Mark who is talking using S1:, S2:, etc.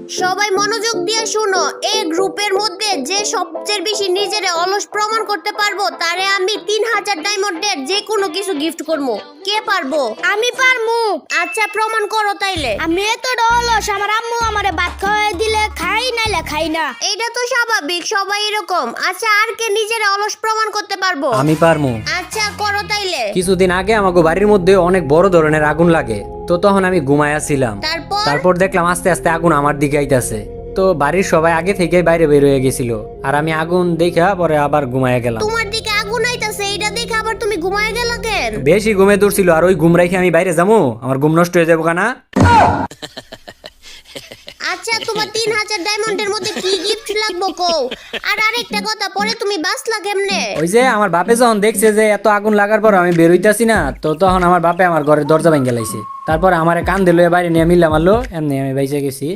S1: সবাই মনোযোগ দিয়ে শুনো, এই গ্রুপের মধ্যে যে সবচেয়ে বেশি নিজের অলস প্রমাণ করতে পারবো তারে আমি 3000 ডায়মন্ডের যে কোনো কিছু গিফট করবো। কে পারবো?
S2: আমি পারমু।
S1: আচ্ছা প্রমাণ করো তাইলে।
S2: আমি এত অলস, আমার আম্মু আমারে ভাত খাওয়াই দিলে খাই নাইলে খাই না।
S1: এইটা তো স্বাভাবিক, সবাই এরকম। আচ্ছা আর কে নিজের অলস প্রমাণ করতে পারবো?
S3: আমি পারমু।
S1: আচ্ছা করো তাইলে।
S3: কিছুদিন আগে আমাকে বাড়ির মধ্যে অনেক বড় ধরনের আগুন লাগে, তো তখন আমি ঘুমায়াছিলাম। তারপর দেখলাম আস্তে আস্তে আগুন আমার দিকে আইতাছে। তো বাড়ির সবাই আগে থেকেই বাইরে বের হয়ে গেছিল, আর আমি আগুন দেখা পরে আবার ঘুমায়া গেলাম।
S1: তোমার দিকে আগুন আইতাছে এইটা দেখে আবার তুমি ঘুমায় গেলা কেন?
S3: বেশি ঘুমে দূরছিল, আর ওই ঘুম রাইখে আমি বাইরে যাবো, আমার ঘুম নষ্ট হয়ে যাবো কেনা।
S1: আচ্ছা তোমার 3000 ডায়মন্ডের মধ্যে কি গিফট লাগবো কও? আর আরেকটা কথা, পরে তুমি বাঁচলা কেমনে?
S3: ওই যে আমার বাপে যখন দেখছে যে এত আগুন লাগার পর আমি বের হইতাছি না, তো তখন আমার বাপে আমার ঘরের দরজা ভেঙে লাইছে। তারপর আমার কান দিল বাইরে নিয়ে মিল্লা মারলো, এমনি আমি বাইচে গেছি।